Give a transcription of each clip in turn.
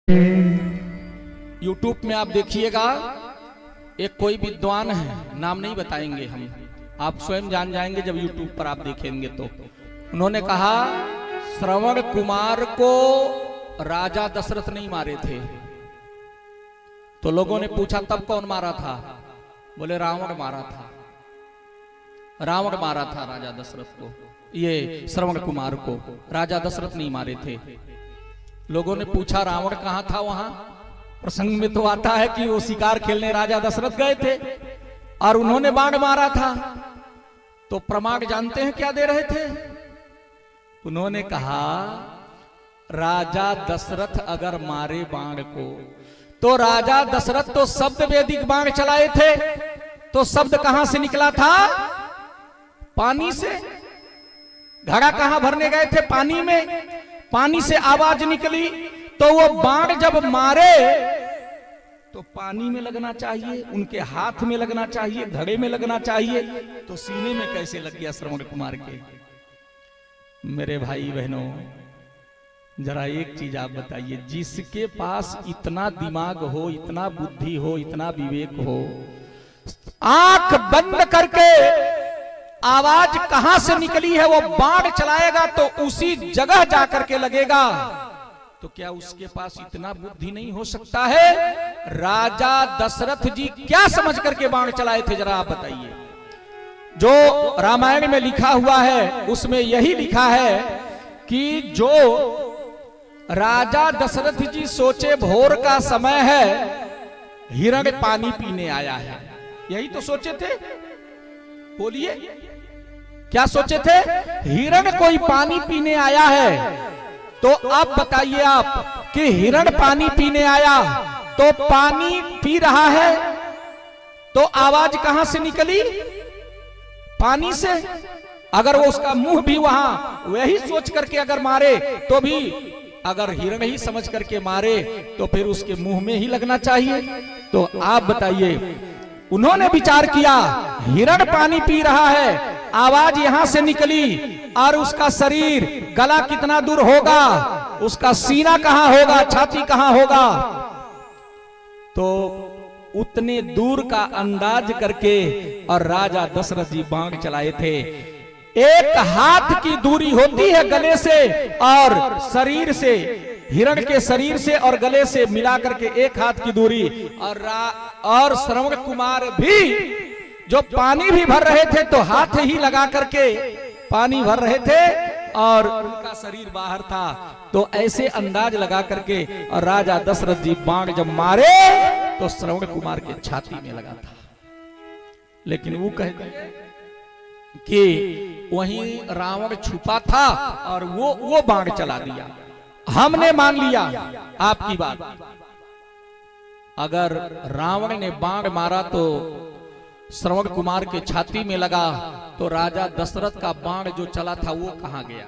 YouTube में आप देखिएगा, एक कोई विद्वान है, नाम नहीं बताएंगे हम, आप स्वयं जान जाएंगे जब यूट्यूब पर आप देखेंगे तो। उन्होंने कहा श्रवण कुमार को राजा दशरथ नहीं मारे थे। तो लोगों ने पूछा तब कौन मारा था? बोले रावण मारा था। रावण मारा था राजा दशरथ को, ये श्रवण कुमार को राजा दशरथ नहीं मारे थे। लोगों ने पूछा रावण कहां था? वहां प्रसंग में तो आता है कि वो शिकार खेलने राजा दशरथ गए थे और उन्होंने बाण मारा था। तो प्रमाण जानते हैं क्या दे रहे थे? उन्होंने कहा राजा दशरथ अगर मारे बाण को तो राजा दशरथ तो शब्द वैदिक बाण चलाए थे। तो शब्द कहां से निकला था? पानी से। घड़ा कहां भरने गए थे? पानी में। पानी से आवाज निकली तो वो बाण जब मारे तो पानी में लगना चाहिए, उनके हाथ में लगना चाहिए, घड़े में लगना चाहिए। तो सीने में कैसे लग गया श्रवण कुमार के? मेरे भाई बहनों, जरा एक चीज आप बताइए, जिसके पास इतना दिमाग हो, इतना बुद्धि हो, इतना विवेक हो, आंख बंद करके आवाज कहां से निकली है वो बाण चलाएगा तो उसी जगह जाकर के लगेगा। तो क्या उसके पास इतना बुद्धि नहीं हो सकता है? राजा दशरथ जी क्या समझ करके बाण चलाए थे, जरा आप बताइए। जो रामायण में लिखा हुआ है उसमें यही लिखा है कि जो राजा दशरथ जी सोचे भोर का समय है, हिरण पानी पीने आया है। यही तो सोचे थे। बोलिए क्या सोचे थे? हिरण कोई पानी पीने आया है। तो अब बताइए आप कि हिरण पानी पीने आया तो पानी पी रहा है तो आवाज कहां से निकली? पानी से। अगर वो उसका मुंह भी वहां वही सोच करके अगर मारे तो भी, अगर हिरण ही समझ करके मारे तो फिर उसके मुंह में ही लगना चाहिए। तो आप बताइए, उन्होंने विचार किया हिरण पानी पी रहा है, आवाज यहां से निकली और उसका शरीर, गला कितना दूर होगा, उसका सीना कहां होगा, छाती कहां होगा। तो उतने दूर का अंदाज करके और राजा दशरथ जी बाण चलाए थे। एक हाथ की दूरी होती है गले से और शरीर से, हिरण के शरीर से और गले से मिला करके एक हाथ की दूरी। और श्रवण कुमार भी जो पानी भी भर रहे थे तो हाथ ही लगा करके पानी भर रहे थे और उनका शरीर बाहर था। तो ऐसे अंदाज लगा करके और राजा दशरथ जी बाण जब मारे तो श्रवण कुमार के छाती में लगा था। लेकिन वो कहते कि वहीं रावण छुपा था और वो बाण चला दिया। हमने मान लिया आपकी बात। अगर रावण ने बाण मारा तो श्रवण कुमार के छाती में लगा, तो राजा दशरथ का बाण जो चला था वो कहां गया?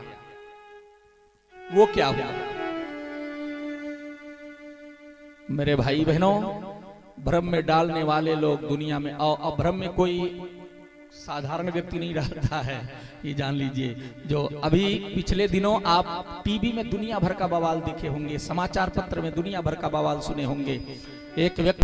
वो क्या हुआ? मेरे भाई बहनों, भ्रम में डालने वाले लोग दुनिया में, और भ्रम में कोई साधारण व्यक्ति नहीं रहता है, ये जान लीजिए। जो अभी पिछले दिनों आप टीवी में दुनिया भर का बवाल देखे होंगे, समाचार पत्र में दुनिया भर का बवाल सुने होंगे। एक व्यक्ति